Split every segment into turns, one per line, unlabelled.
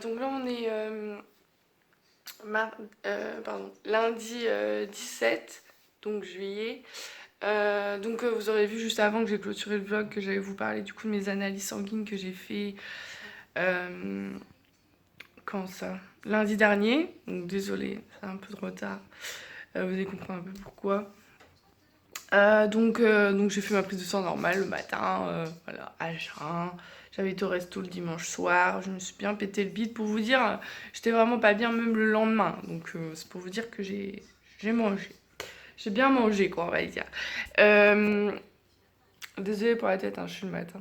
Donc là on est lundi 17, donc juillet. Donc vous aurez vu juste avant que j'ai clôturé le vlog que j'allais vous parler du coup de mes analyses sanguines que j'ai fait quand ça lundi dernier. Donc désolée, c'est un peu de retard. Vous allez comprendre un peu pourquoi. Donc j'ai fait ma prise de sang normale le matin, voilà, à jeun. J'avais été au resto le dimanche soir, je me suis bien pété le bide pour vous dire, j'étais vraiment pas bien même le lendemain. Donc c'est pour vous dire que j'ai mangé. J'ai bien mangé quoi on va dire. Euh, Désolée pour la tête, hein, je suis le matin.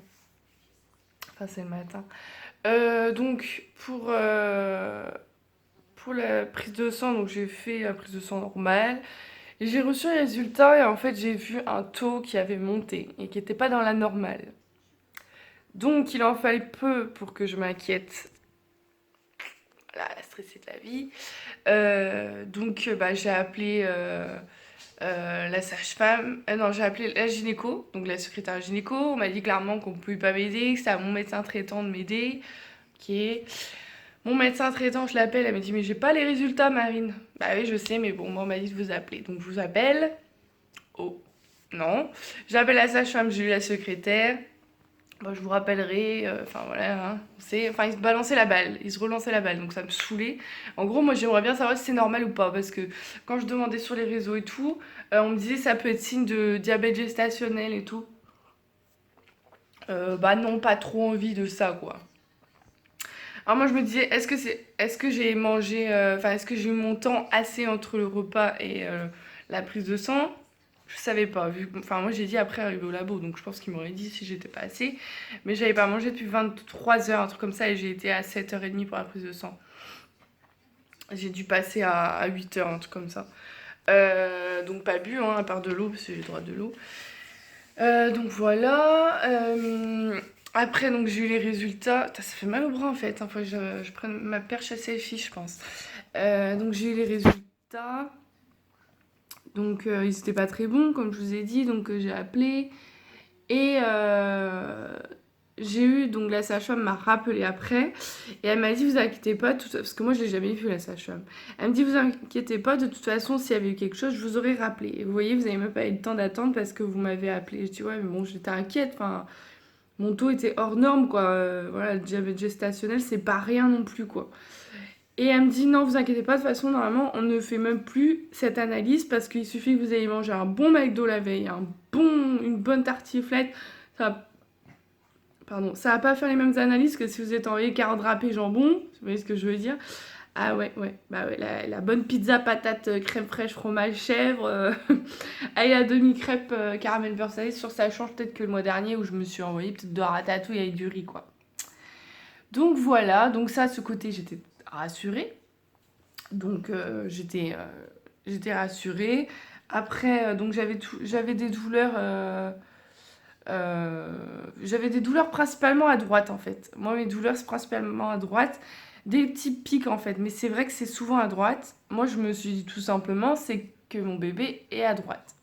Enfin c'est le matin. Pour la prise de sang, donc j'ai fait la prise de sang normale. Et j'ai reçu les résultats et en fait j'ai vu un taux qui avait monté et qui n'était pas dans la normale. Donc il en fallait peu pour que je m'inquiète. Voilà, la stressée de la vie. J'ai appelé la sage-femme. Non, j'ai appelé la gynéco, donc la secrétaire gynéco. On m'a dit clairement qu'on ne pouvait pas m'aider, que c'était à mon médecin traitant de m'aider. Ok. Mon médecin traitant, je l'appelle, elle me dit mais j'ai pas les résultats Marine. Bah oui je sais mais bon moi on m'a dit de vous appeler. Donc je vous appelle. Oh non. J'appelle la sage-femme, j'ai eu la secrétaire. Bon, je vous rappellerai, enfin voilà, hein, enfin ils se balançaient la balle, ils se relançaient la balle, donc ça me saoulait. En gros, moi j'aimerais bien savoir si c'est normal ou pas, parce que quand je demandais sur les réseaux et tout, on me disait ça peut être signe de diabète gestationnel et tout. Bah non, pas trop envie de ça quoi. Alors moi je me disais, est-ce que j'ai mangé, est-ce que j'ai eu mon temps assez entre le repas et la prise de sang? Je savais pas, enfin moi j'ai dit après arriver au labo, donc je pense qu'il m'aurait dit si j'étais pas assez. Mais j'avais pas mangé depuis 23 heures, un truc comme ça, et j'ai été à 7h30 pour la prise de sang. J'ai dû passer à 8h, un truc comme ça. Donc pas bu, hein, à part de l'eau, parce que j'ai le droit de l'eau. Donc voilà. Après, donc j'ai eu les résultats. Ça fait mal au bras en fait. Hein. Faut que je prenne ma perche à selfie, je pense. Donc j'ai eu les résultats. Donc ils étaient pas très bons, comme je vous ai dit. Donc j'ai appelé. Et j'ai eu, donc la sage-femme m'a rappelé après. Et elle m'a dit, vous inquiétez pas, parce que moi je l'ai jamais vu la sage-femme. Elle me dit, vous inquiétez pas, de toute façon, s'il y avait eu quelque chose, je vous aurais rappelé. Et vous voyez, vous avez même pas eu le temps d'attendre parce que vous m'avez appelé. Je dis, ouais, mais bon, j'étais inquiète. Enfin, mon taux était hors norme, quoi. Voilà, le diabète gestationnel, c'est pas rien non plus, quoi. Et elle me dit, non, vous inquiétez pas, de toute façon, normalement, on ne fait même plus cette analyse parce qu'il suffit que vous ayez mangé un bon McDo la veille, une bonne tartiflette. Ça, pardon, ça va pas faire les mêmes analyses que si vous êtes envoyé carottes râpées jambon, vous voyez ce que je veux dire. Ah ouais, bah ouais, la bonne pizza patate crème fraîche fromage chèvre, avec la demi-crêpe caramel beurre salé, sur ça change peut-être que le mois dernier où je me suis envoyé peut-être de la ratatouille avec du riz quoi. Donc voilà, donc ça, ce côté j'étais rassurée, donc j'étais rassurée. Après, donc j'avais des douleurs... j'avais des douleurs principalement à droite en fait. Moi mes douleurs c'est principalement à droite. Des petits pics en fait. Mais c'est vrai que c'est souvent à droite. Moi je me suis dit tout simplement c'est que mon bébé est à droite.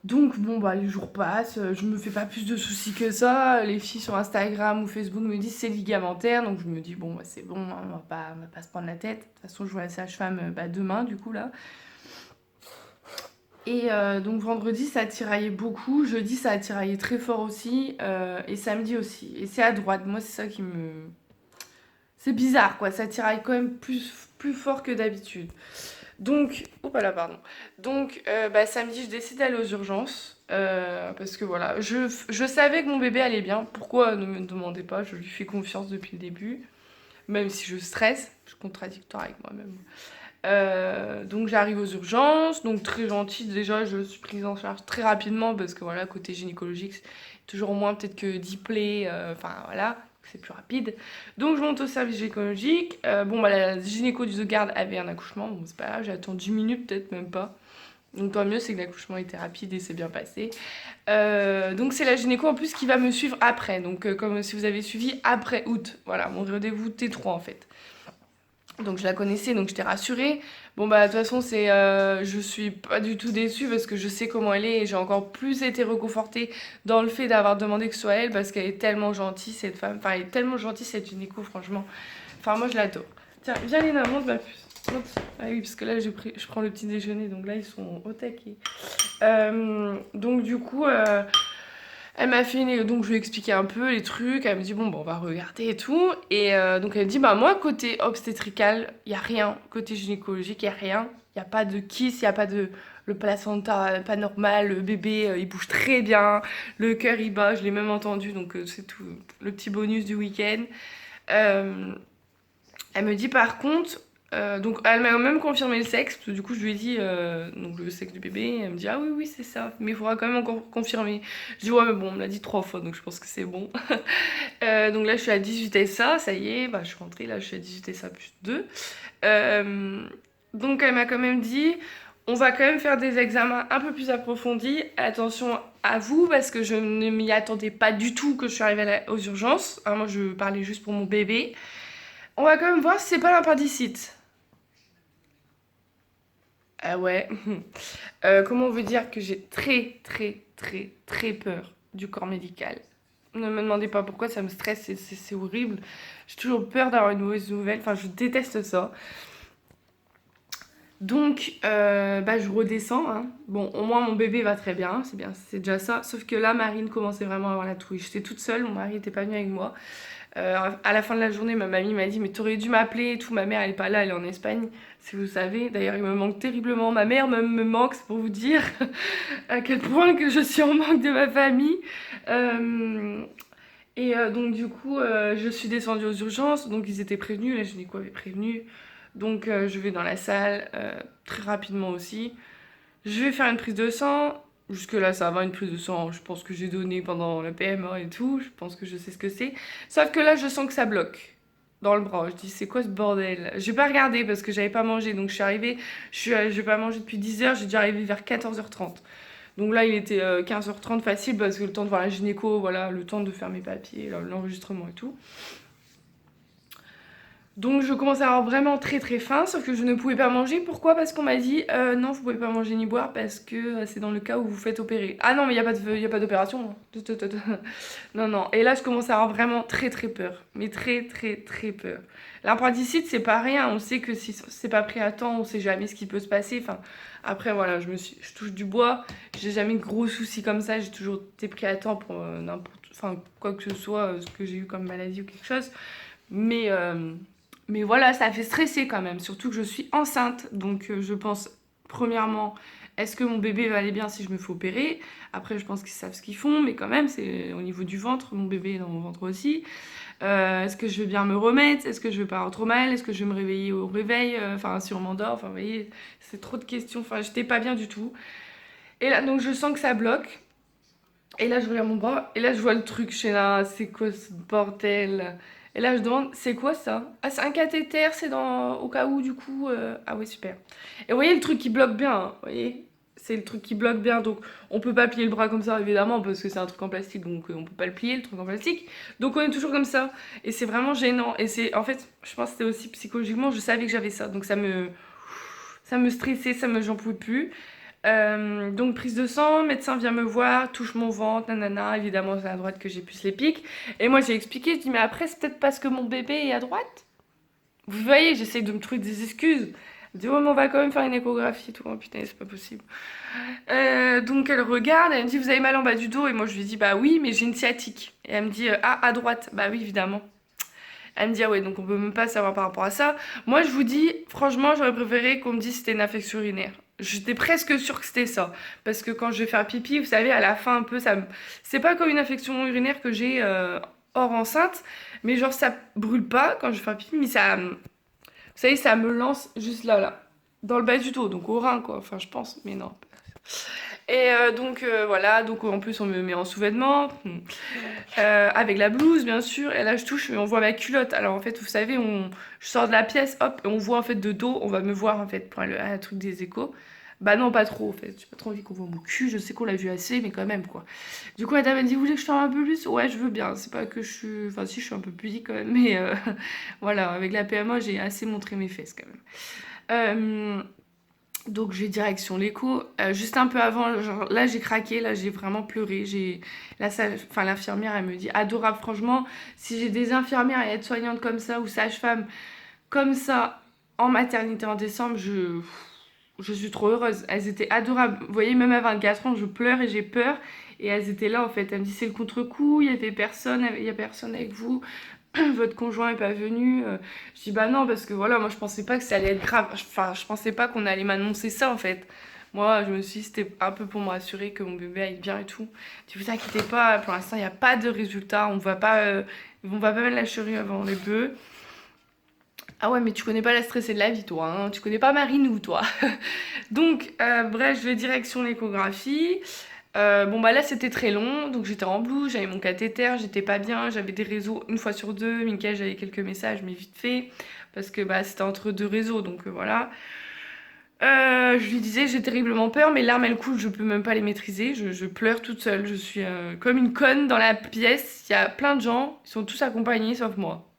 Donc bon bah les jours passent, je me fais pas plus de soucis que ça. Les filles sur Instagram ou Facebook me disent c'est ligamentaire. Donc je me dis bon bah c'est bon, hein, on va pas se prendre la tête. De toute façon je vois la sage-femme demain du coup là. Et donc vendredi ça a tiraillé beaucoup, jeudi ça a tiraillé très fort aussi, et samedi aussi. Et c'est à droite, moi c'est ça qui me... C'est bizarre quoi, ça tiraille quand même plus fort que d'habitude. Donc, oh là pardon. Donc samedi je décide d'aller aux urgences, parce que voilà, je savais que mon bébé allait bien, pourquoi ne me demandez pas, je lui fais confiance depuis le début, même si je stresse, je suis contradictoire avec moi-même. Donc j'arrive aux urgences, donc très gentille déjà, je suis prise en charge très rapidement parce que voilà, côté gynécologique, c'est toujours moins peut-être que 10 plaies, enfin voilà, c'est plus rapide. Donc je monte au service gynécologique, la gynéco du garde avait un accouchement, bon c'est pas grave, j'ai attendu 10 minutes peut-être même pas. Donc tant mieux, c'est que l'accouchement était rapide et c'est bien passé. Donc c'est la gynéco en plus qui va me suivre après, donc comme si vous avez suivi après août, voilà, mon rendez-vous T3 en fait. Donc je la connaissais, donc j'étais rassurée. Bon bah de toute façon je suis pas du tout déçue parce que je sais comment elle est et j'ai encore plus été réconfortée dans le fait d'avoir demandé que ce soit elle parce qu'elle est tellement gentille cette femme. Enfin elle est tellement gentille cette gynéco franchement. Enfin moi je l'adore. Tiens, viens Léna, monte ma puce. Monte. Ah oui parce que là je prends le petit déjeuner donc là ils sont au taquet. Donc du coup... elle m'a fait donc je lui ai expliqué un peu les trucs, elle me dit bon on va regarder et tout et donc elle me dit bah moi côté obstétrical, il y a rien, côté gynécologique, il y a rien, il y a pas de kiss, il y a pas de le placenta pas normal, le bébé il bouge très bien, le cœur il bat, je l'ai même entendu donc c'est tout le petit bonus du week-end. Euh, Elle me dit par contre, donc elle m'a même confirmé le sexe, parce que du coup je lui ai dit donc le sexe du bébé, elle me dit ah oui oui c'est ça, mais il faudra quand même encore confirmer. Je dis ouais mais bon on me l'a dit 3 fois donc je pense que c'est bon. Donc là je suis à 18 SA, ça y est, bah, je suis rentrée, là je suis à 18 SA plus 2. Donc elle m'a quand même dit on va quand même faire des examens un peu plus approfondis, attention à vous parce que je ne m'y attendais pas du tout que je suis arrivée aux urgences. Hein, moi je parlais juste pour mon bébé. On va quand même voir si c'est pas l'appendicite. Ah ouais. Comment on veut dire que j'ai très très très très peur du corps médical. Ne me demandez pas pourquoi, ça me stresse, c'est horrible. J'ai toujours peur d'avoir une mauvaise nouvelle, enfin je déteste ça. Donc bah, je redescends. Hein. Bon, au moins mon bébé va très bien, c'est déjà ça. Sauf que là, Marine commençait vraiment à avoir la trouille. J'étais toute seule, mon mari n'était pas venu avec moi. À la fin de la journée, ma mamie m'a dit mais t'aurais dû m'appeler et tout. Ma mère elle est pas là, elle est en Espagne, si vous savez. D'ailleurs, il me manque terriblement. Ma mère même me manque, c'est pour vous dire à quel point que je suis en manque de ma famille. Donc du coup, je suis descendue aux urgences. Donc ils étaient prévenus, la gynéco avait prévenu. Donc je vais dans la salle très rapidement aussi. Je vais faire une prise de sang. Jusque-là, ça va, une prise de sang. Je pense que j'ai donné pendant la PMA et tout. Je pense que je sais ce que c'est. Sauf que là, je sens que ça bloque dans le bras. Je dis, c'est quoi ce bordel? J'ai pas regardé parce que j'avais pas mangé. Donc je suis arrivée, j'ai pas mangé depuis 10 h. J'ai dû arriver vers 14h30. Donc là, il était 15h30 facile parce que le temps de voir la gynéco, voilà, le temps de faire mes papiers, l'enregistrement et tout. Donc je commence à avoir vraiment très très faim, sauf que je ne pouvais pas manger. Pourquoi? Parce qu'on m'a dit non, vous pouvez pas manger ni boire parce que c'est dans le cas où vous faites opérer. Ah non, mais y a pas d'opération. Non, non. Et là, je commence à avoir vraiment très très peur. Mais très très très peur. L'appendicite, c'est pas rien. On sait que si c'est pas pris à temps, on sait jamais ce qui peut se passer. Enfin, après, voilà, je touche du bois. J'ai jamais de gros soucis comme ça. J'ai toujours été pris à temps pour enfin, quoi que ce soit, ce que j'ai eu comme maladie ou quelque chose. Mais... Mais voilà, ça fait stresser quand même, surtout que je suis enceinte. Donc je pense, premièrement, est-ce que mon bébé va aller bien si je me fais opérer? Après, je pense qu'ils savent ce qu'ils font, mais quand même, c'est au niveau du ventre, mon bébé est dans mon ventre aussi. Est-ce que je vais bien me remettre? Est-ce que je vais pas avoir trop mal? Est-ce que je vais me réveiller au réveil? Enfin, si on m'endort, enfin, vous voyez, c'est trop de questions. Enfin, j'étais pas bien du tout. Et là, donc je sens que ça bloque. Et là, je regarde mon bras, et là, je vois le truc, je suis là, c'est quoi ce bordel? Et là, je demande, c'est quoi ça? Ah, c'est un cathéter, c'est dans au cas où, du coup. Ah oui, super. Et vous voyez le truc qui bloque bien, hein, vous voyez? C'est le truc qui bloque bien, donc on peut pas plier le bras comme ça, évidemment, parce que c'est un truc en plastique, donc on peut pas le plier, le truc en plastique. Donc on est toujours comme ça. Et c'est vraiment gênant. Et c'est, en fait, je pense que c'était aussi psychologiquement, je savais que j'avais ça, donc ça me stressait, j'en pouvais plus. Donc prise de sang, médecin vient me voir, touche mon ventre, nanana, évidemment c'est à droite que j'ai plus les pics. Et moi j'ai expliqué, je dis mais après c'est peut-être parce que mon bébé est à droite. Vous voyez, j'essaye de me trouver des excuses. Elle dit oh mais on va quand même faire une échographie et tout, oh putain c'est pas possible. Donc elle regarde, elle me dit vous avez mal en bas du dos et moi je lui dis bah oui mais j'ai une sciatique. Et elle me dit ah à droite, bah oui évidemment. Elle me dit ah ouais donc on peut même pas savoir par rapport à ça. Moi je vous dis franchement j'aurais préféré qu'on me dise que c'était une infection urinaire. J'étais presque sûre que c'était ça. Parce que quand je vais faire pipi, vous savez, à la fin un peu, c'est pas comme une infection urinaire que j'ai hors enceinte. Mais genre ça brûle pas quand je fais pipi, mais ça... Vous savez, ça me lance juste là, là. Dans le bas du dos, donc au rein quoi. Enfin je pense, mais non. Et donc voilà, donc en plus on me met en sous-vêtements, avec la blouse bien sûr, et là je touche et on voit ma culotte. Alors en fait vous savez, je sors de la pièce, hop, et on voit en fait de dos, on va me voir en fait pour un truc des échos. Bah non, pas trop en fait. J'ai pas trop envie qu'on voit mon cul. Je sais qu'on l'a vu assez, mais quand même quoi. Du coup, la dame elle dit, vous voulez que je ferme un peu plus? Ouais, je veux bien. C'est pas que je suis. Enfin, si, je suis un peu pudique quand même. Mais voilà, avec la PMA, j'ai assez montré mes fesses quand même. Donc, j'ai direction l'écho. Juste un peu avant, genre, là, j'ai craqué. Là, j'ai vraiment pleuré. Enfin, l'infirmière, elle me dit, adorable, franchement. Si j'ai des infirmières et aides-soignantes comme ça, ou sages-femmes comme ça, en maternité en décembre, je suis trop heureuse. Elles étaient adorables. Vous voyez, même à 24 ans, je pleure et j'ai peur. Et elles étaient là, en fait. Elles me disent, c'est le contre-coup, il y avait personne, il y a personne avec vous. Votre conjoint est pas venu. Je dis, bah non, parce que voilà, moi, je pensais pas que ça allait être grave. Enfin, je pensais pas qu'on allait m'annoncer ça, en fait. Moi, je me suis dit, c'était un peu pour me rassurer que mon bébé aille bien et tout. Ne vous inquiétez pas, pour l'instant, il n'y a pas de résultat. On va pas mettre la chérie avant les bœufs. Ah ouais, mais tu connais pas la stressée de la vie, toi, hein. Tu connais pas Marinou, toi. Donc, bref, je vais direction l'échographie. Bon, bah là, c'était très long. Donc, j'étais en blouse, j'avais mon cathéter, j'étais pas bien. J'avais des réseaux une fois sur deux. Mickaël, j'avais quelques messages, mais vite fait. Parce que bah, c'était entre deux réseaux, donc voilà. Je lui disais, j'ai terriblement peur, mes larmes elles coulent, je peux même pas les maîtriser. Je pleure toute seule, je suis comme une conne dans la pièce. Il y a plein de gens, ils sont tous accompagnés sauf moi.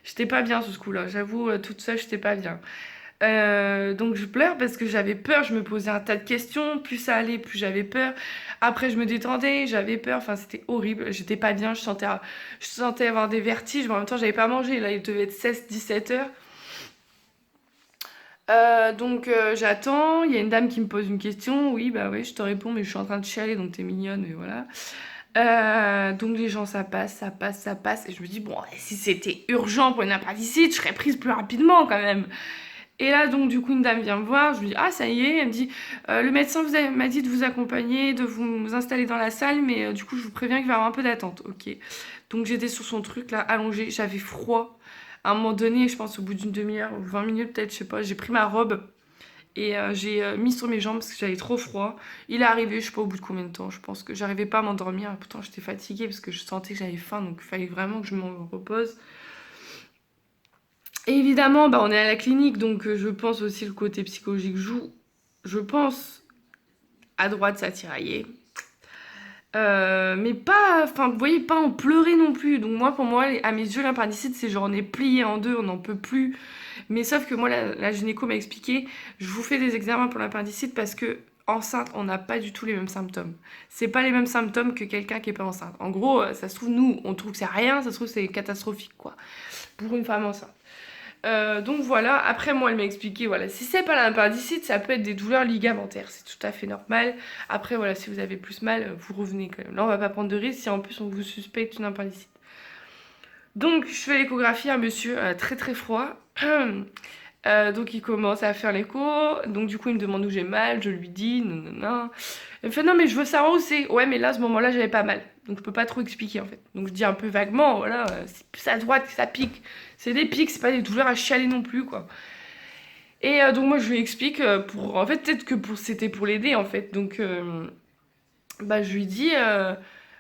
J'étais pas bien sur ce coup-là, j'avoue, toute seule, j'étais pas bien. Donc je pleure parce que j'avais peur, je me posais un tas de questions, plus ça allait, plus j'avais peur. Après je me détendais, j'avais peur, enfin c'était horrible, j'étais pas bien, je sentais avoir des vertiges, mais en même temps j'avais pas mangé, là il devait être 16-17 heures. J'attends, il y a une dame qui me pose une question, oui bah oui je te réponds mais je suis en train de chialer donc t'es mignonne et voilà. Donc les gens ça passe, ça passe, ça passe et je me dis bon si c'était urgent pour une appendicite je serais prise plus rapidement quand même. Et là, donc, du coup, une dame vient me voir. Je lui dis, ah, ça y est. Elle me dit, le médecin m'a dit de vous accompagner, de vous installer dans la salle, mais du coup, je vous préviens qu'il va y avoir un peu d'attente. Ok. Donc, j'étais sur son truc, là, allongée. J'avais froid. À un moment donné, je pense au bout d'une demi-heure ou 20 minutes, peut-être, je sais pas, j'ai pris ma robe et j'ai mis sur mes jambes parce que j'avais trop froid. Il est arrivé, je sais pas au bout de combien de temps. Je pense que j'arrivais pas à m'endormir. Pourtant, j'étais fatiguée parce que je sentais que j'avais faim, donc il fallait vraiment que je me repose. Et évidemment, bah, on est à la clinique, donc je pense aussi le côté psychologique joue. Je pense à droite ça tiraillait. Mais pas, enfin, vous voyez, pas en pleurer non plus. Donc moi, pour moi, à mes yeux, l'appendicite, c'est genre on est plié en deux, on n'en peut plus. Mais sauf que moi, la gynéco m'a expliqué, je vous fais des examens pour l'appendicite parce que enceinte, on n'a pas du tout les mêmes symptômes. C'est pas les mêmes symptômes que quelqu'un qui est pas enceinte. En gros, ça se trouve, nous, on trouve que c'est rien, ça se trouve, c'est catastrophique, quoi, pour une femme enceinte. Donc voilà, après moi elle m'a expliqué, voilà, si c'est pas l'appendicite, ça peut être des douleurs ligamentaires, c'est tout à fait normal. Après voilà, si vous avez plus mal, vous revenez quand même. Là on va pas prendre de risque si en plus on vous suspecte une appendicite. Donc je fais l'échographie à monsieur très très froid. Donc il commence à faire l'écho, donc du coup il me demande où j'ai mal, je lui dis non non non. Il me fait non mais je veux savoir où c'est. Ouais mais là à ce moment-là j'avais pas mal, donc je peux pas trop expliquer en fait. Donc je dis un peu vaguement, voilà, c'est plus à droite que ça pique. C'est des pics, c'est pas des douleurs à chialer non plus quoi. Et donc moi je lui explique pour, en fait peut-être que c'était pour l'aider en fait. Donc bah je lui dis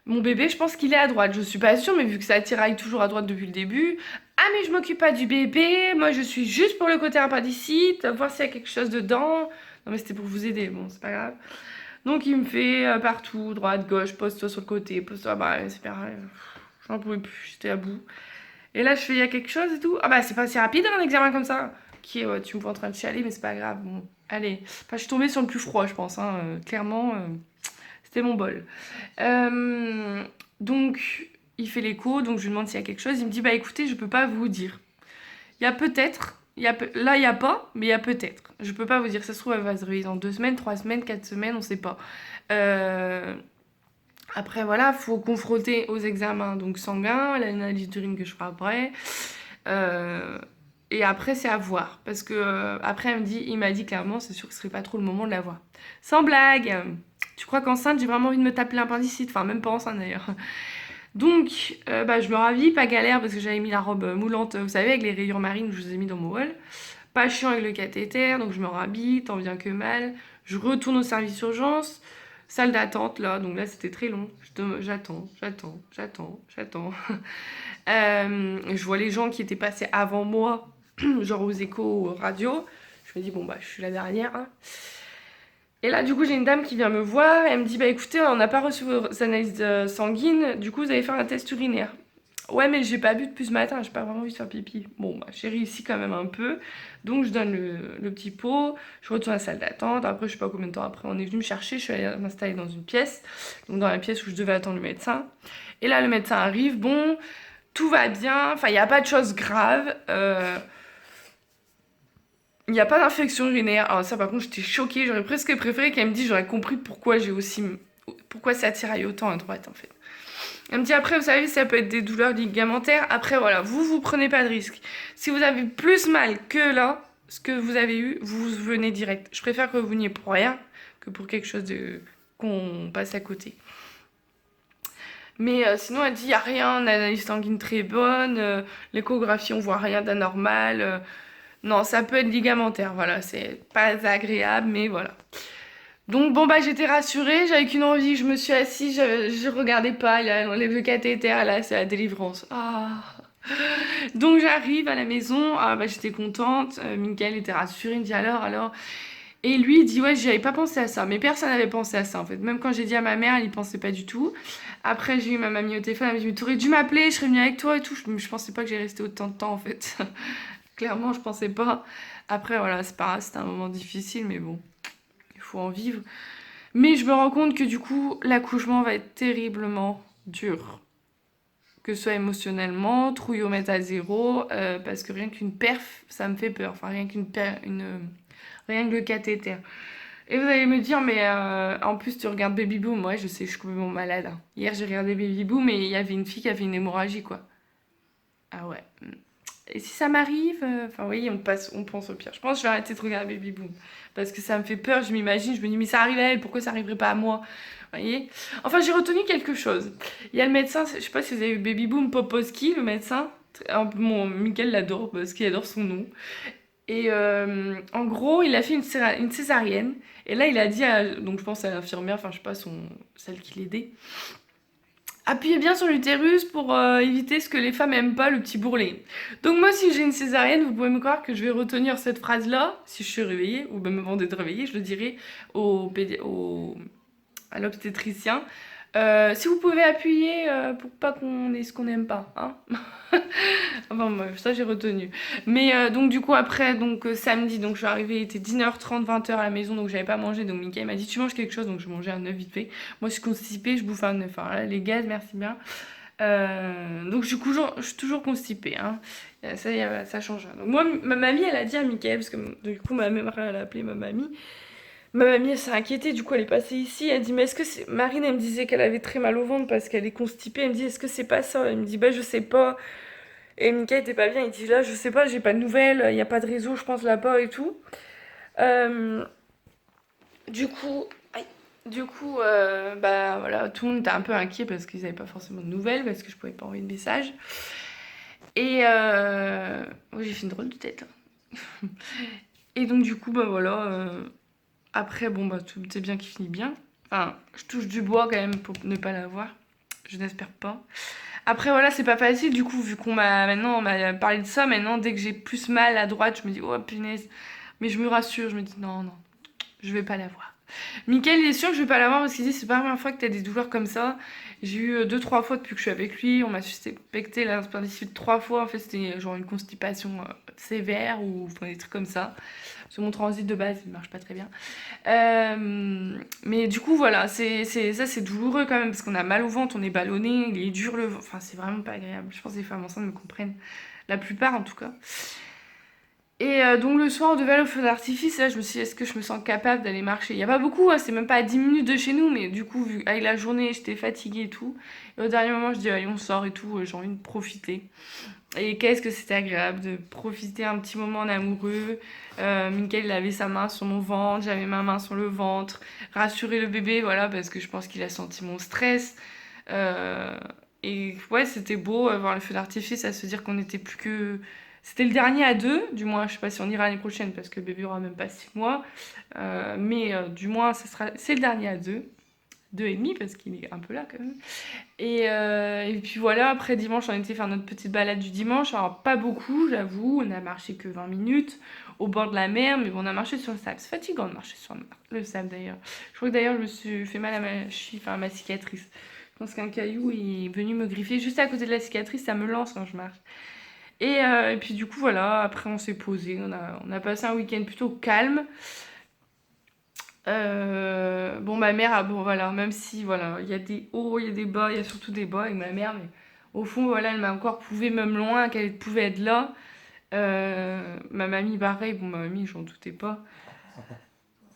mon bébé je pense qu'il est à droite. Je suis pas sûre mais vu que ça tiraille toujours à droite depuis le début. Ah mais je m'occupe pas du bébé, moi je suis juste pour le côté appendicite, voir s'il y a quelque chose dedans. Non mais c'était pour vous aider, bon c'est pas grave. Donc il me fait partout, droite, gauche, pose-toi sur le côté, pose-toi, bah c'est pareil. J'en pouvais plus, j'étais à bout. Et là je fais il y a quelque chose et tout. Ah bah c'est pas si rapide un examen comme ça. Ok ouais, tu me vois en train de chialer mais c'est pas grave, bon allez. Enfin je suis tombée sur le plus froid je pense, hein. Clairement c'était mon bol. Donc il fait l'écho, donc je lui demande s'il y a quelque chose. Il me dit bah écoutez je peux pas vous dire. Il y a peut-être, là il y a pas, mais il y a peut-être. Je peux pas vous dire, ça se trouve elle va se réveiller dans 2 semaines, 3 semaines, 4 semaines, on sait pas. Après voilà, faut confronter aux examens donc sanguins, l'analyse d'urine que je ferai après. Et après c'est à voir. Parce que après il m'a dit clairement, c'est sûr que ce serait pas trop le moment de la voir. Sans blague, tu crois qu'enceinte j'ai vraiment envie de me taper l'appendicite? Enfin même pas enceinte d'ailleurs. Donc, je me ravis, pas galère parce que j'avais mis la robe moulante, vous savez, avec les rayures marines que je vous ai mis dans mon hall. Pas chiant avec le cathéter, donc je me rhabille, tant bien que mal. Je retourne au service urgence, salle d'attente là, donc là c'était très long. J'attends. Je vois les gens qui étaient passés avant moi, genre aux échos, aux radios. Je me dis, bon bah je suis la dernière, hein. Et là, du coup, j'ai une dame qui vient me voir, elle me dit, bah écoutez, on n'a pas reçu vos analyses sanguines, du coup, vous allez faire un test urinaire. Ouais, mais j'ai pas bu depuis ce matin, j'ai pas vraiment envie de faire pipi. Bon, bah, j'ai réussi quand même un peu. Donc, je donne le petit pot, je retourne à la salle d'attente. Après, je sais pas combien de temps après, on est venu me chercher. Je suis allée m'installer dans une pièce, donc dans la pièce où je devais attendre le médecin. Et là, le médecin arrive, bon, tout va bien, enfin, il n'y a pas de choses graves. Il n'y a pas d'infection urinaire. Alors, ça, par contre, j'étais choquée. J'aurais presque préféré qu'elle me dise, j'aurais compris pourquoi j'ai aussi. Pourquoi ça tiraille autant à droite, en fait. Elle me dit après, vous savez, ça peut être des douleurs ligamentaires. Après, voilà, vous prenez pas de risque. Si vous avez plus mal que là, ce que vous avez eu, vous venez direct. Je préfère que vous veniez pour rien que pour quelque chose de qu'on passe à côté. Mais sinon, elle dit, il n'y a rien, l'analyse sanguine très bonne, l'échographie, on voit rien d'anormal. Non, ça peut être ligamentaire, voilà, c'est pas agréable, mais voilà. Donc bon bah j'étais rassurée, j'avais qu'une envie, je me suis assise, je regardais pas, il enlève le cathéter, là c'est la délivrance. Ah. Donc j'arrive à la maison, ah bah j'étais contente, Mickaël était rassuré, il me dit alors. Et lui il dit ouais j'avais pas pensé à ça, mais personne n'avait pensé à ça en fait, même quand j'ai dit à ma mère elle y pensait pas du tout. Après j'ai eu ma mamie au téléphone, elle m'a dit t'aurais dû m'appeler, je serais venue avec toi et tout, je pensais pas que j'ai resté autant de temps en fait. Clairement je pensais pas. Après voilà c'est pas grave, c'était un moment difficile mais bon, il faut en vivre. Mais je me rends compte que du coup, l'accouchement va être terriblement dur. Que ce soit émotionnellement, trouillomètre à zéro, parce que rien qu'une perf, ça me fait peur. Enfin, rien que le cathéter. Et vous allez me dire, mais en plus, tu regardes Baby Boom. Ouais, je sais, je suis complètement malade. Hein. Hier, j'ai regardé Baby Boom et il y avait une fille qui avait une hémorragie, quoi. Ah ouais. Et si ça m'arrive, enfin, vous voyez, on pense au pire. Je pense que je vais arrêter de regarder Baby Boom. Parce que ça me fait peur, je m'imagine, je me dis, mais ça arrive à elle, pourquoi ça arriverait pas à moi? Vous voyez? Enfin, j'ai retenu quelque chose. Il y a le médecin, je sais pas si vous avez vu Baby Boom Poposki, le médecin. Mon Mickaël l'adore parce qu'il adore son nom. Et en gros, il a fait une césarienne. Et là, il a dit donc je pense à l'infirmière, enfin, je sais pas, celle qui l'aidait. Appuyez bien sur l'utérus pour éviter ce que les femmes aiment pas, le petit bourrelet. Donc moi, si j'ai une césarienne, vous pouvez me croire que je vais retenir cette phrase-là, si je suis réveillée, ou même avant d'être réveillée, je le dirai à l'obstétricien. Si vous pouvez appuyer pour pas qu'on ait ce qu'on n'aime pas, hein. Enfin bref, ça j'ai retenu. Mais donc du coup après, donc samedi, donc je suis arrivée, il était 19h30, 20h à la maison, donc j'avais pas mangé. Donc Mickaël m'a dit tu manges quelque chose, donc je mangeais un œuf vite fait. Moi je suis constipée, je bouffe un œuf. Enfin là, les gaz, merci bien. Donc je suis toujours constipée, hein. Ça change. Donc moi, ma mamie, elle a dit à Mickaël, parce que du coup ma mère elle a appelé ma mamie. Ma mamie, elle s'est inquiétée, du coup, elle est passée ici. Elle dit, mais est-ce que c'est. Marine, elle me disait qu'elle avait très mal au ventre parce qu'elle est constipée. Elle me dit, est-ce que c'est pas ça? Elle me dit, bah, je sais pas. Et Mika était pas bien. Il dit, là, je sais pas, j'ai pas de nouvelles. Il y a pas de réseau, je pense, là-bas et tout. Euh, du coup. Aïe. Du coup, bah voilà, tout le monde était un peu inquiet parce qu'ils avaient pas forcément de nouvelles, parce que je pouvais pas envoyer de message. Et oh, j'ai fait une drôle de tête. Hein. Et donc, du coup, bah voilà. Après, bon, bah, tout est bien qui finit bien. Enfin, je touche du bois quand même pour ne pas l'avoir. Je n'espère pas. Après, voilà, c'est pas facile. Du coup, vu on m'a parlé de ça, maintenant, dès que j'ai plus mal à droite, je me dis, oh punaise. Mais je me rassure, je me dis, non, non, je vais pas l'avoir. Mickaël, il est sûr que je vais pas l'avoir parce qu'il dit, c'est pas la première fois que t'as des douleurs comme ça. J'ai eu 2-3 fois depuis que je suis avec lui. On m'a suspecté l'appendicite 3 fois. En fait, c'était genre une constipation sévère ou enfin, des trucs comme ça. Parce que mon transit de base, il marche pas très bien. Mais du coup, voilà, ça c'est douloureux quand même parce qu'on a mal au ventre, on est ballonné, il est dur le ventre. Enfin, c'est vraiment pas agréable. Je pense que les femmes enceintes me comprennent. La plupart en tout cas. Et donc le soir, on devait aller au feu d'artifice. Et là, je me suis dit, est-ce que je me sens capable d'aller marcher? Il n'y a pas beaucoup, hein, c'est même pas à 10 minutes de chez nous. Mais du coup, vu avec la journée, j'étais fatiguée et tout. Et au dernier moment, je dis, allez, on sort et tout. J'ai envie de profiter. Et qu'est-ce que c'était agréable de profiter un petit moment en amoureux. Mickaël il avait sa main sur mon ventre, j'avais ma main sur le ventre. Rassurer le bébé, voilà, parce que je pense qu'il a senti mon stress. Euh, et ouais, c'était beau voir le feu d'artifice, à se dire qu'on n'était plus que... C'était le dernier à deux, du moins, je sais pas si on ira l'année prochaine, parce que le bébé aura même pas 6 mois. Mais du moins, c'est le dernier à deux. 2,5 parce qu'il est un peu là quand même. Et puis voilà, après dimanche, on était faire notre petite balade du dimanche. Alors pas beaucoup, j'avoue, on a marché que 20 minutes au bord de la mer, mais bon, on a marché sur le sable. C'est fatigant de marcher sur le sable d'ailleurs. Je crois que d'ailleurs, je me suis fait mal à ma cicatrice. Je pense qu'un caillou est venu me griffer juste à côté de la cicatrice, ça me lance quand je marche. Et puis du coup, voilà, après on s'est posé, on a passé un week-end plutôt calme. Bon, ma mère, bon voilà, même si voilà, il y a des hauts, il y a des bas, il y a surtout des bas avec ma mère, mais au fond, voilà, elle m'a encore prouvé, même loin, qu'elle pouvait être là. Ma mamie, pareil, bon, ma mamie, j'en doutais pas.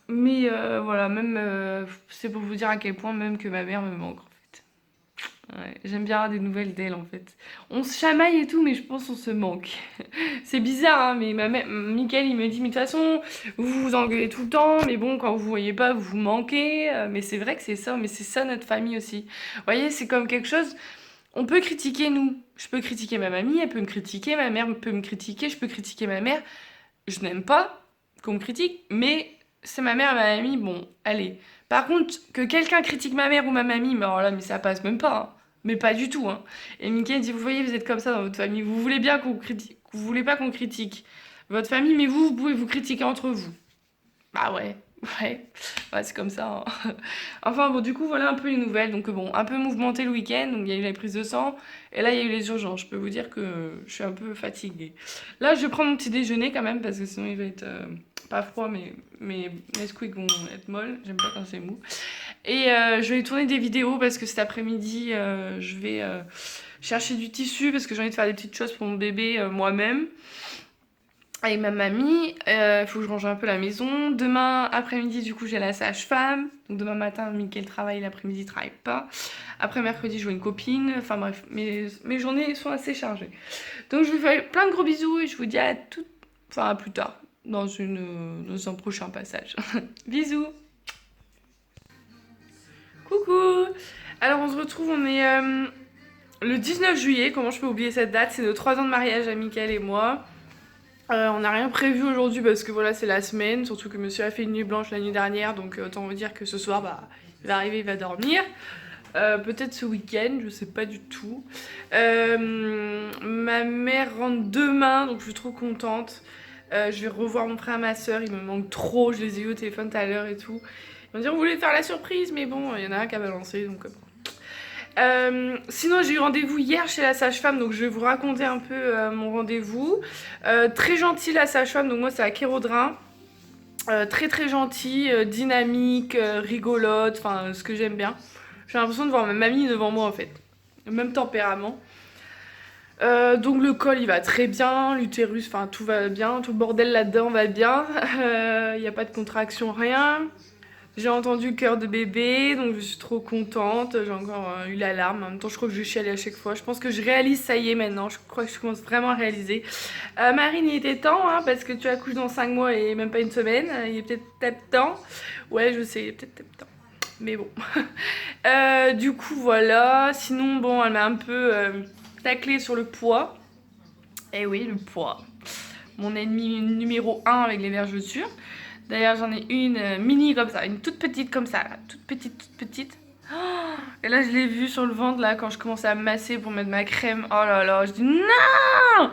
Mais voilà, même, c'est pour vous dire à quel point même que ma mère me manque. Ouais, j'aime bien avoir des nouvelles d'elle en fait. On se chamaille et tout, mais je pense qu'on se manque. C'est bizarre, hein, mais Mickaël il me dit, mais de toute façon, vous vous engueulez tout le temps, mais bon, quand vous vous voyez pas, vous vous manquez. Mais c'est vrai que c'est ça, mais c'est ça notre famille aussi. Vous voyez, c'est comme quelque chose, on peut critiquer nous. Je peux critiquer ma mamie, elle peut me critiquer, ma mère peut me critiquer, je peux critiquer ma mère. Je n'aime pas qu'on me critique, mais c'est ma mère et ma mamie, bon, allez. Par contre, que quelqu'un critique ma mère ou ma mamie, mais alors là, mais ça passe même pas, hein. Mais pas du tout, hein. Et Mickaël dit, vous voyez, vous êtes comme ça dans votre famille, vous voulez bien qu'on critique, vous voulez pas qu'on critique votre famille, mais vous pouvez vous critiquer entre vous. Bah ouais, ouais, c'est comme ça, hein. Enfin bon, du coup, voilà un peu les nouvelles. Donc bon, un peu mouvementé le week-end, donc il y a eu la prise de sang, et là il y a eu les urgences. Je peux vous dire que je suis un peu fatiguée. Là, je vais prendre mon petit déjeuner quand même, parce que sinon il va être pas froid, mais mes Nesquik vont être molles. J'aime pas quand c'est mou. Et je vais tourner des vidéos, parce que cet après-midi, je vais chercher du tissu, parce que j'ai envie de faire des petites choses pour mon bébé moi-même. Avec ma mamie, il faut que je range un peu la maison. Demain après-midi, du coup, j'ai la sage-femme. Donc demain matin, Mickaël travaille, l'après-midi, il travaille pas. Après mercredi, je vois une copine. Enfin bref, mes journées sont assez chargées. Donc je vous fais plein de gros bisous et je vous dis à tout, enfin à plus tard, dans un prochain passage. Bisous. Coucou. Alors on se retrouve, on est le 19 juillet. Comment je peux oublier cette date? C'est nos 3 ans de mariage à Mickaël et moi. On n'a rien prévu aujourd'hui parce que voilà, c'est la semaine, surtout que monsieur a fait une nuit blanche la nuit dernière, donc autant vous dire que ce soir, bah, il va arriver, il va dormir. Peut-être ce week-end, je sais pas du tout. Ma mère rentre demain, donc je suis trop contente. Je vais revoir mon frère et ma soeur, ils me manquent trop, je les ai eu au téléphone tout à l'heure et tout. Ils m'ont dit on voulait faire la surprise, mais bon, il y en a un qui a balancé, donc bon. Sinon j'ai eu rendez-vous hier chez la sage-femme, donc je vais vous raconter un peu mon rendez-vous. Très gentille la sage-femme, donc moi c'est à Kérodrin. Très très gentille, dynamique, rigolote, enfin ce que j'aime bien. J'ai l'impression de voir ma mamie devant moi en fait. Le même tempérament. Donc le col il va très bien, l'utérus, enfin tout va bien, tout le bordel là-dedans va bien. Il n'y a pas de contraction, rien. J'ai entendu le cœur de bébé, donc je suis trop contente. J'ai encore eu l'alarme. En même temps, je crois que je vais chialer à chaque fois. Je pense que je réalise, ça y est maintenant. Je crois que je commence vraiment à réaliser. Marine, il était temps, hein, parce que tu accouches dans 5 mois et même pas une semaine. Il est peut-être temps. Ouais, je sais, il est peut-être temps. Mais bon. Du coup, voilà. Sinon, bon, elle m'a un peu taclé sur le poids. Eh oui, le poids. Mon ennemi numéro 1 avec les vergetures. D'ailleurs, j'en ai une mini comme ça, une toute petite comme ça, là. Toute petite, toute petite. Oh, et là, je l'ai vue sur le ventre, là, quand je commençais à me masser pour mettre ma crème. Oh là là, je dis non!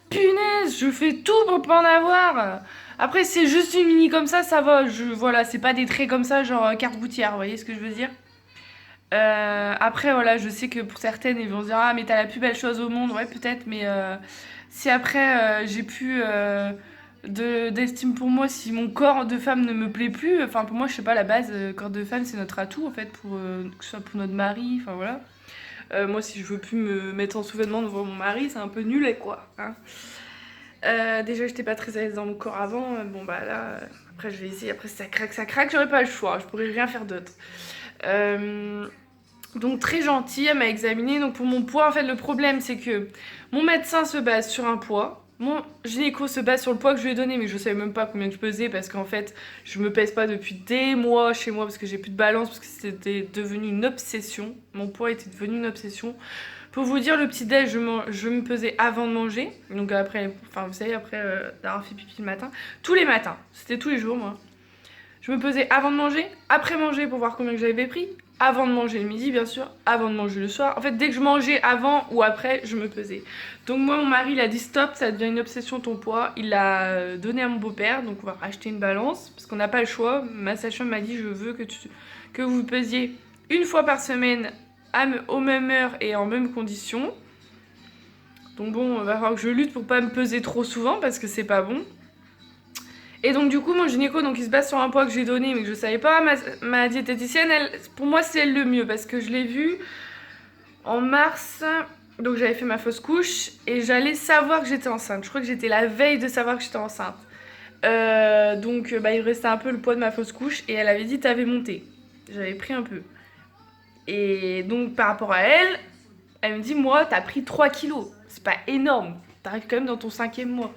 Punaise, je fais tout pour pas en avoir. Après, c'est juste une mini comme ça va. Voilà, c'est pas des traits comme ça, genre carte gouttière, vous voyez ce que je veux dire? Après, voilà, je sais que pour certaines, ils vont se dire ah, mais t'as la plus belle chose au monde. Ouais, peut-être, mais si après, j'ai plus d'estime pour moi, si mon corps de femme ne me plaît plus, enfin, pour moi, je sais pas, la base, corps de femme, c'est notre atout, en fait, pour, que ce soit pour notre mari, enfin, voilà. Moi, si je veux plus me mettre en sous-vêtements devant mon mari, c'est un peu nul, quoi, hein. Déjà, j'étais pas très à l'aise dans mon corps avant. Bon, bah là, après, je vais essayer. Après, ça craque, j'aurais pas le choix. Je pourrais rien faire d'autre. Donc très gentille, elle m'a examinée. Donc pour mon poids, en fait le problème c'est que mon médecin se base sur un poids, mon gynéco se base sur le poids que je lui ai donné, mais je savais même pas combien je pesais parce qu'en fait je me pèse pas depuis des mois chez moi parce que j'ai plus de balance, parce que c'était devenu une obsession. Mon poids était devenu une obsession. Pour vous dire, le petit déj, je me pesais avant de manger, donc après, enfin vous savez, après d'avoir fait pipi le matin, tous les matins, c'était tous les jours moi. Je me pesais avant de manger, après manger pour voir combien que j'avais pris, avant de manger le midi, bien sûr, avant de manger le soir. En fait, dès que je mangeais avant ou après, je me pesais. Donc moi, mon mari, il a dit stop, ça devient une obsession ton poids. Il l'a donné à mon beau-père, donc on va racheter une balance, parce qu'on n'a pas le choix. Ma sage-femme m'a dit, je veux que vous pesiez une fois par semaine aux mêmes heures et en mêmes conditions. Donc bon, il va falloir que je lutte pour pas me peser trop souvent, parce que c'est pas bon. Et donc du coup mon gynéco, donc il se base sur un poids que j'ai donné mais que je savais pas. Ma diététicienne, pour moi c'est elle le mieux parce que je l'ai vue en mars. Donc j'avais fait ma fausse couche et j'allais savoir que j'étais enceinte. Je crois que j'étais la veille de savoir que j'étais enceinte. Donc il me restait un peu le poids de ma fausse couche et elle avait dit t'avais monté. J'avais pris un peu. Et donc par rapport à elle, elle me dit moi t'as pris 3 kilos. C'est pas énorme. T'arrives quand même dans ton 5e mois.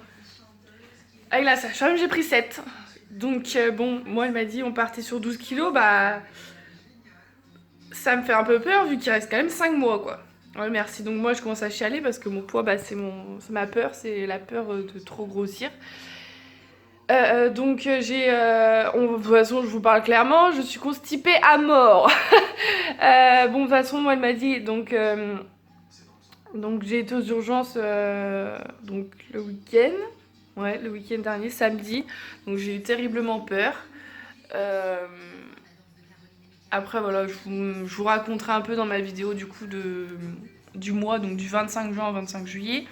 Avec la sage-femme, j'ai pris 7. Donc bon, moi elle m'a dit on partait sur 12 kilos, bah ça me fait un peu peur vu qu'il reste quand même 5 mois quoi. Ouais, merci. Donc moi je commence à chialer parce que mon poids, bah, c'est ma peur, c'est la peur de trop grossir. Donc de toute façon je vous parle clairement, je suis constipée à mort. Bon de toute façon moi elle m'a dit donc j'ai été aux urgences donc le week-end. Ouais, le week-end dernier, samedi. Donc j'ai eu terriblement peur. Après, voilà, je vous raconterai un peu dans ma vidéo du coup du mois, donc du 25 juin au 25 juillet.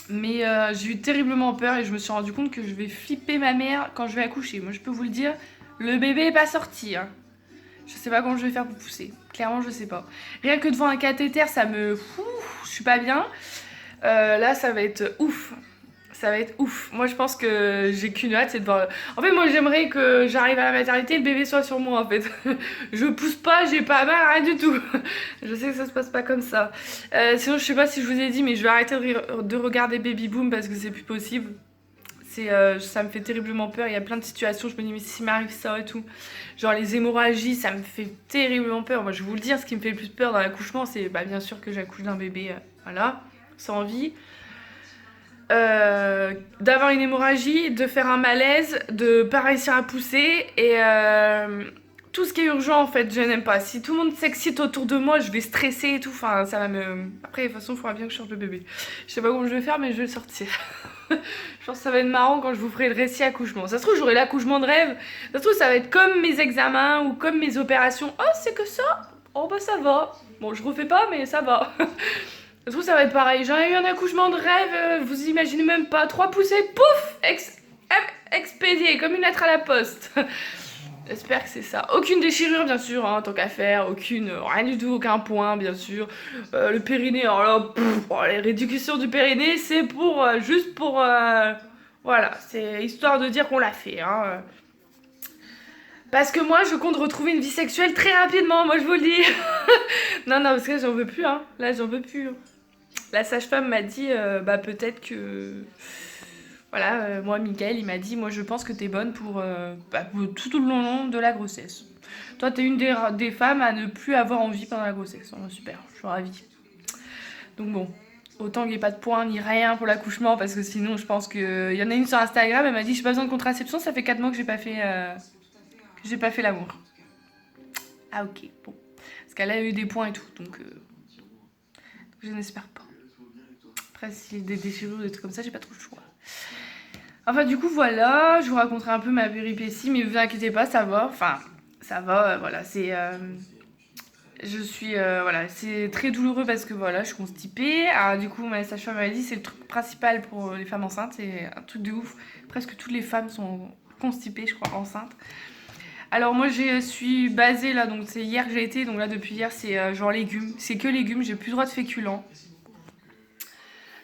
Mais j'ai eu terriblement peur et je me suis rendu compte que je vais flipper ma mère quand je vais accoucher. Moi, je peux vous le dire, le bébé est pas sorti. Hein. Je sais pas comment je vais faire pour pousser. Clairement, je sais pas. Rien que devant un cathéter, ça me... je suis pas bien. Là, ça va être ouf. Ça va être ouf. Moi, je pense que j'ai qu'une hâte, c'est de voir... En fait, moi, j'aimerais que j'arrive à la maternité et le bébé soit sur moi, en fait. Je pousse pas, j'ai pas mal, rien du tout. Je sais que ça se passe pas comme ça. Sinon, je sais pas si je vous ai dit, mais je vais arrêter de regarder Baby Boom parce que c'est plus possible. Ça me fait terriblement peur. Il y a plein de situations, je me dis, mais s'il m'arrive ça et tout. Genre, les hémorragies, ça me fait terriblement peur. Moi, je vais vous le dire, ce qui me fait le plus peur dans l'accouchement, c'est bien sûr que j'accouche d'un bébé, voilà, sans vie. D'avoir une hémorragie, de faire un malaise, de pas réussir à pousser et tout ce qui est urgent en fait je n'aime pas. Si tout le monde s'excite autour de moi je vais stresser et tout, enfin ça va me... Après de toute façon il faudra bien que je sorte le bébé. Je sais pas comment je vais faire mais je vais le sortir. Je pense que ça va être marrant quand je vous ferai le récit accouchement. Ça se trouve j'aurai l'accouchement de rêve, ça se trouve ça va être comme mes examens ou comme mes opérations. Oh c'est que ça. Oh bah ça va. Bon je refais pas mais ça va. Je trouve que ça va être pareil. J'ai eu un accouchement de rêve, vous imaginez même pas. 3 poussées, pouf, expédié, comme une lettre à la poste. J'espère que c'est ça. Aucune déchirure, bien sûr, hein, tant qu'à faire. Aucune, rien du tout, aucun point, bien sûr. Le périnée, alors là, les réductions du périnée, c'est pour, juste pour, voilà, c'est histoire de dire qu'on l'a fait, hein. Parce que moi, je compte retrouver une vie sexuelle très rapidement, moi je vous le dis. Non, parce que là, j'en veux plus, hein. Là, j'en veux plus. La sage-femme m'a dit, peut-être que... Voilà, moi, Mickaël, il m'a dit, moi, je pense que t'es bonne pour tout le long de la grossesse. Toi, t'es une des femmes à ne plus avoir envie pendant la grossesse. Oh, super, je suis ravie. Donc bon, autant qu'il n'y ait pas de points ni rien pour l'accouchement, parce que sinon, je pense que... Il y en a une sur Instagram, elle m'a dit, j'ai pas besoin de contraception, ça fait 4 mois que j'ai pas fait l'amour. Ah ok, bon. Parce qu'elle a eu des points et tout, donc je n'espère pas. Après, s'il y a des déchirures, des trucs comme ça, j'ai pas trop le choix. Enfin, du coup, voilà, je vous raconterai un peu ma péripétie, mais vous inquiétez pas, ça va. Enfin, ça va, voilà, c'est... je suis... voilà, c'est très douloureux parce que, voilà, je suis constipée. Alors, du coup, ma sage-femme m'a dit, c'est le truc principal pour les femmes enceintes, c'est un truc de ouf. Presque toutes les femmes sont constipées, je crois, enceintes. Alors moi je suis basée là, donc c'est hier que j'ai été, donc là depuis hier c'est genre légumes, c'est que légumes, j'ai plus le droit de féculents.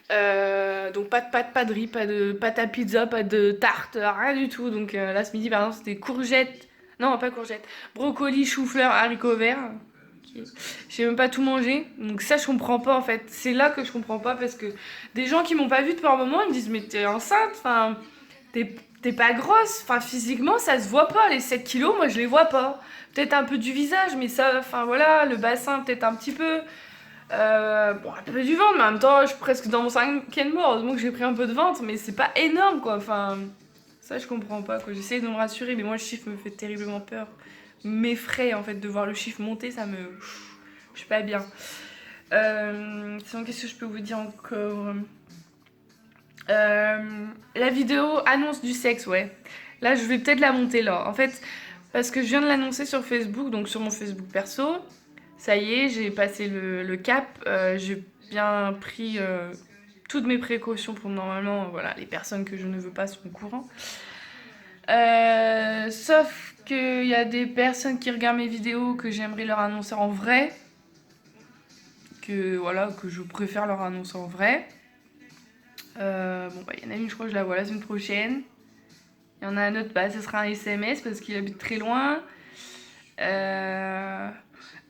Donc pas de pâtes, pas de riz, pas de pâte à pizza, pas de tarte, rien du tout. Donc là ce midi par exemple c'était courgettes, non pas courgettes, brocoli, chou-fleur, haricots verts. Okay. J'ai même pas tout mangé, donc ça je comprends pas en fait. C'est là que je comprends pas parce que des gens qui m'ont pas vu depuis un moment ils me disent mais t'es enceinte, enfin t'es pas grosse, enfin physiquement ça se voit pas, les 7 kilos moi je les vois pas. Peut-être un peu du visage mais ça, enfin voilà, le bassin peut-être un petit peu. Bon un peu du ventre mais en même temps je suis presque dans mon 5e mois, heureusement que j'ai pris un peu de ventre mais c'est pas énorme quoi, enfin ça je comprends pas quoi. J'essaie de me rassurer mais moi le chiffre me fait terriblement peur. m'effraie en fait de voir le chiffre monter, ça me... Je suis pas bien. Sinon, qu'est-ce que je peux vous dire encore? La vidéo annonce du sexe, ouais. Là, je vais peut-être la monter là. En fait, parce que je viens de l'annoncer sur Facebook, donc sur mon Facebook perso. Ça y est, j'ai passé le cap. J'ai bien pris toutes mes précautions pour normalement, voilà, les personnes que je ne veux pas sont au courant. Sauf qu'il y a des personnes qui regardent mes vidéos que j'aimerais leur annoncer en vrai. Que voilà, que je préfère leur annoncer en vrai. Bon, bah, il y en a une, je crois que je la vois la semaine prochaine. Il y en a un autre, bah, ce sera un SMS parce qu'il habite très loin.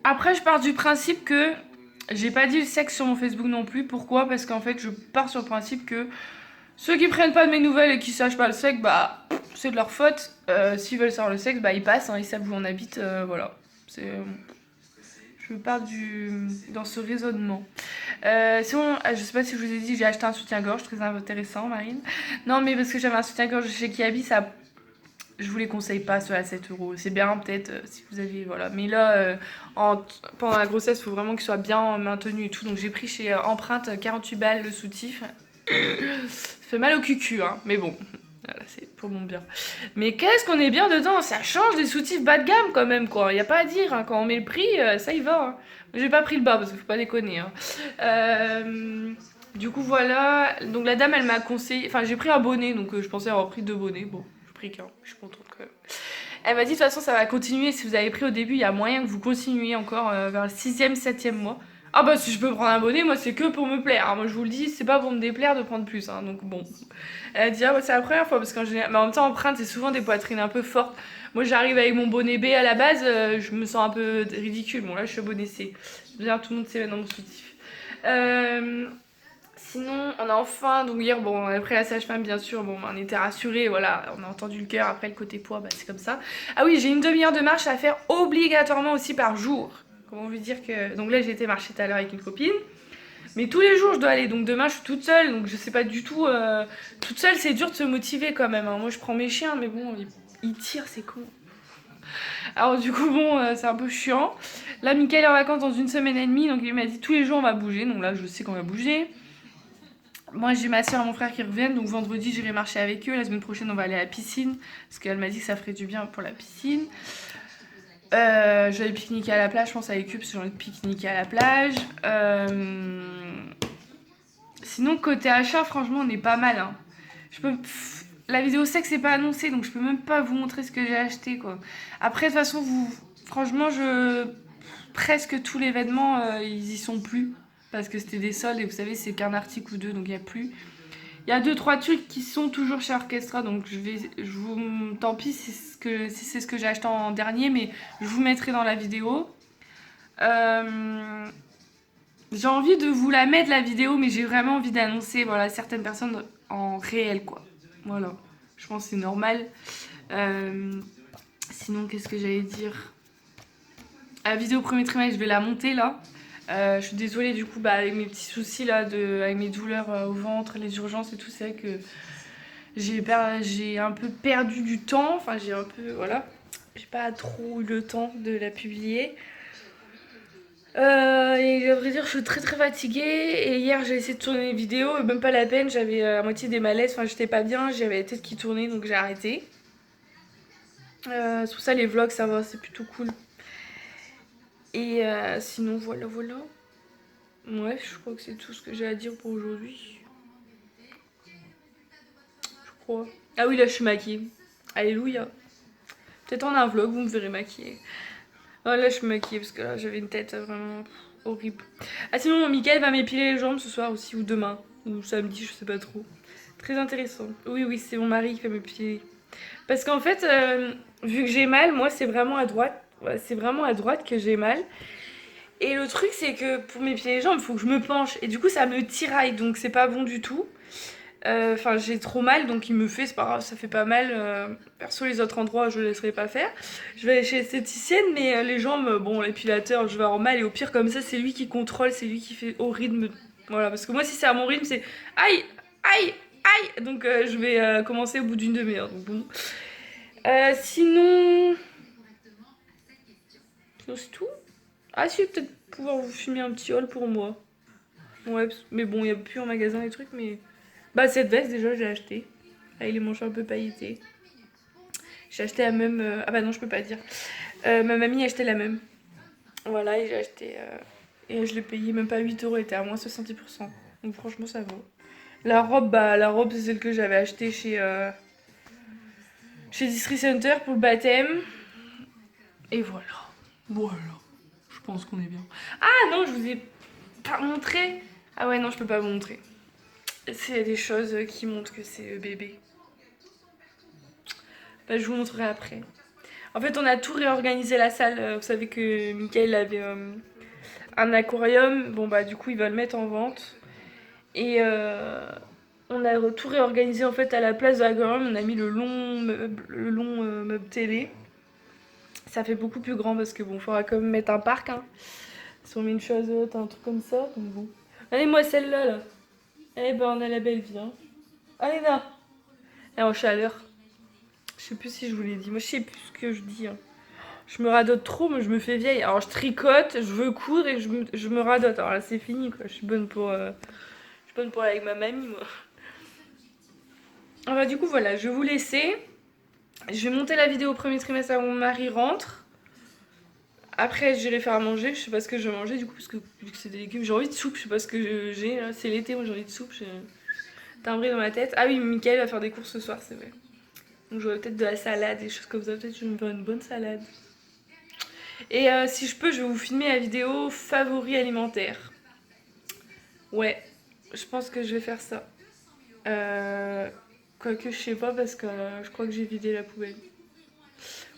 Après, je pars du principe que j'ai pas dit le sexe sur mon Facebook non plus. Pourquoi? Parce qu'en fait, je pars sur le principe que ceux qui prennent pas de mes nouvelles et qui sachent pas le sexe, bah, c'est de leur faute. S'ils veulent savoir le sexe, bah, ils passent, hein, ils savent où on habite, voilà. Je pars dans ce raisonnement. Sinon, je sais pas si je vous ai dit, j'ai acheté un soutien-gorge très intéressant, Marine. Non, mais parce que j'avais un soutien-gorge chez Kiabi, ça, je vous les conseille pas, ceux à 7 €. C'est bien, peut-être, si vous avez, voilà. Mais là, pendant la grossesse, il faut vraiment qu'il soit bien maintenu et tout. Donc j'ai pris chez Empreinte 48 balles le soutif. Ça fait mal au cucu, hein, mais bon. Voilà, c'est pour mon bien. Mais qu'est-ce qu'on est bien dedans, ça change des soutifs bas de gamme quand même, quoi. Y a pas à dire, hein. Quand on met le prix, ça y va. Hein. J'ai pas pris le bas parce qu'il faut pas déconner. Hein. Du coup, voilà. Donc la dame, elle m'a conseillé. Enfin, j'ai pris un bonnet, donc je pensais avoir pris 2 bonnets. Bon, j'ai pris qu'un. Je suis contente quand même. Elle m'a dit de toute façon, ça va continuer. Si vous avez pris au début, il y a moyen que vous continuiez encore vers le 6e, 7e mois. Ah bah si je peux prendre un bonnet, moi c'est que pour me plaire. Hein. Moi je vous le dis, c'est pas pour me déplaire de prendre plus. Hein. Donc bon. Elle a dit ah bah c'est la première fois parce qu'en général, mais en même temps Empreinte c'est souvent des poitrines un peu fortes. Moi j'arrive avec mon bonnet B à la base, je me sens un peu ridicule. Bon là je suis au bonnet C. Bien tout le monde sait maintenant mon soutif. Sinon on a enfin, donc hier bon après la sage-femme bien sûr, bon on était rassurés, voilà, on a entendu le cœur, après le côté poids, bah c'est comme ça. Ah oui j'ai une demi-heure de marche à faire obligatoirement aussi par jour. Comment vous dire que... Donc là j'ai été marcher tout à l'heure avec une copine. Mais tous les jours je dois aller, donc demain je suis toute seule, donc je sais pas du tout... Toute seule c'est dur de se motiver quand même, hein. Moi je prends mes chiens, mais bon, ils tirent, c'est con. Alors du coup bon, c'est un peu chiant. Là Mickaël est en vacances dans 1 semaine et demie, donc il m'a dit tous les jours on va bouger, donc là je sais qu'on va bouger. Moi j'ai ma soeur et mon frère qui reviennent, donc vendredi j'irai marcher avec eux, la semaine prochaine on va aller à la piscine, parce qu'elle m'a dit que ça ferait du bien pour la piscine. Je vais aller pique-niquer à la plage, je pense avec eux parce que j'ai envie de pique-niquer à la plage. Sinon, côté achat, franchement, on est pas mal. Hein. La vidéo sexe n'est pas annoncée, donc je peux même pas vous montrer ce que j'ai acheté. Quoi. Après, de toute façon, franchement, presque tous les vêtements, ils y sont plus. Parce que c'était des soldes et vous savez, c'est qu'un article ou deux, donc il n'y a plus. Il y a 2-3 trucs qui sont toujours chez Orchestra, donc tant pis si c'est ce que j'ai acheté en dernier, mais je vous mettrai dans la vidéo. J'ai envie de vous la mettre la vidéo, mais j'ai vraiment envie d'annoncer voilà, certaines personnes en réel, quoi. Voilà, je pense que c'est normal. Sinon, qu'est-ce que j'allais dire? La vidéo premier trimestre, je vais la monter là. Je suis désolée du coup avec mes petits soucis là, avec mes douleurs au ventre, les urgences et tout, c'est vrai que j'ai un peu perdu du temps, enfin j'ai un peu, voilà, j'ai pas trop eu le temps de la publier. Et à vrai dire je suis très fatiguée et hier j'ai essayé de tourner une vidéo et même pas la peine, j'avais à moitié des malaises, enfin j'étais pas bien, j'avais la tête qui tournait donc j'ai arrêté. C'est pour ça les vlogs ça va, c'est plutôt cool. Et sinon voilà. Ouais, je crois que c'est tout ce que j'ai à dire pour aujourd'hui. Je crois. Ah oui, là je suis maquillée. Alléluia. Peut-être en un vlog, vous me verrez maquillée. Oh, là je suis maquillée parce que là j'avais une tête vraiment horrible. Ah sinon, Mickaël va m'épiler les jambes ce soir aussi, ou demain, ou samedi, je sais pas trop. Très intéressant. Oui, c'est mon mari qui va m'épiler. Parce qu'en fait, vu que j'ai mal, moi c'est vraiment à droite. Ouais, c'est vraiment à droite que j'ai mal. Et le truc c'est que pour m'épiler les jambes, il faut que je me penche. Et du coup ça me tiraille, donc c'est pas bon du tout. Enfin j'ai trop mal, donc il me fait, c'est pas grave, ça fait pas mal. Perso les autres endroits je laisserai pas faire. Je vais aller chez l'esthéticienne, mais les jambes, bon l'épilateur je vais avoir mal. Et au pire comme ça c'est lui qui contrôle, c'est lui qui fait au rythme. Voilà, parce que moi si c'est à mon rythme c'est aïe, aïe, aïe. Donc je vais commencer au bout d'une demi-heure. Donc bon. Sinon... Sinon, c'est tout. Ah si, peut-être pouvoir vous filmer un petit haul pour moi. Ouais, mais bon, il n'y a plus en magasin les trucs, mais... Bah cette veste déjà, j'ai acheté. Avec les manches un peu pailletées. J'ai acheté la même... Ah bah non, je peux pas dire. Ma mamie a acheté la même. Voilà, et j'ai acheté... Et je l'ai payé même pas 8 €, elle était à moins 70%. Donc franchement, ça vaut. La robe, bah la robe, c'est celle que j'avais achetée chez Distri Center pour le baptême. Et voilà. Voilà. Je pense qu'on est bien. Ah non, je vous ai pas montré. Ah ouais, non, je peux pas vous montrer. C'est des choses qui montrent que c'est bébé. Bah, je vous montrerai après. En fait, on a tout réorganisé la salle. Vous savez que Mickaël avait un aquarium. Bon, bah, du coup, il va le mettre en vente. Et on a tout réorganisé en fait à la place de l'aquarium. On a mis le long meuble télé. Ça fait beaucoup plus grand parce que bon, il faudra quand même mettre un parc. Hein. Si on met une chose haute, un truc comme ça. Donc bon. Allez, moi, celle-là, là. Eh ben, on a la belle vie. Hein. Allez, là. Elle est en chaleur. Je sais plus si je vous l'ai dit. Moi, je sais plus ce que je dis. Hein. Je me radote trop, mais je me fais vieille. Alors, je tricote, je veux coudre et je me radote. Alors là, c'est fini, quoi. Je suis bonne pour aller avec ma mamie, moi. Alors, du coup, voilà, je vais vous laisser. Je vais monter la vidéo au premier trimestre avant que mon mari rentre. Après, j'irai faire à manger. Je sais pas ce que je vais manger, du coup, parce que vu que c'est des légumes, j'ai envie de soupe. Je sais pas ce que j'ai. Là. C'est l'été, moi, j'ai envie de soupe. J'ai timbré dans ma tête. Ah oui, Mickaël va faire des courses ce soir, c'est vrai. Donc, j'aurai peut-être de la salade, des choses comme ça. Peut-être que je vais me faire une bonne salade. Et si je peux, je vais vous filmer la vidéo favoris alimentaires. Ouais, je pense que je vais faire ça. Quoique je sais pas parce que je crois que j'ai vidé la poubelle.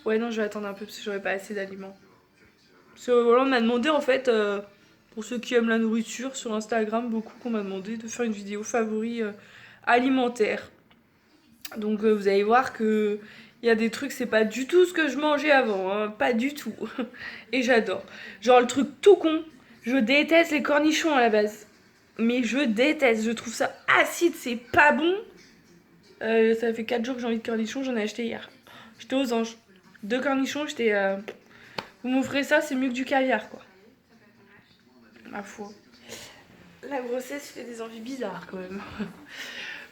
Ouais, non, je vais attendre un peu parce que j'aurais pas assez d'aliments. Parce que voilà, on m'a demandé en fait, pour ceux qui aiment la nourriture, sur Instagram, beaucoup qu'on m'a demandé de faire une vidéo favoris alimentaires. Donc vous allez voir que il y a des trucs, c'est pas du tout ce que je mangeais avant, hein, pas du tout. Et j'adore. Genre le truc tout con, je déteste les cornichons à la base. Mais je déteste, je trouve ça acide, c'est pas bon. Ça fait 4 jours que j'ai envie de cornichons, j'en ai acheté hier. J'étais aux anges. 2 cornichons, j'étais... Vous m'offrez ça, c'est mieux que du caviar, quoi. Ma foi. La grossesse fait des envies bizarres, quand même.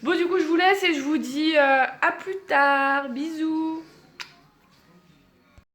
Bon, du coup, je vous laisse et je vous dis à plus tard. Bisous.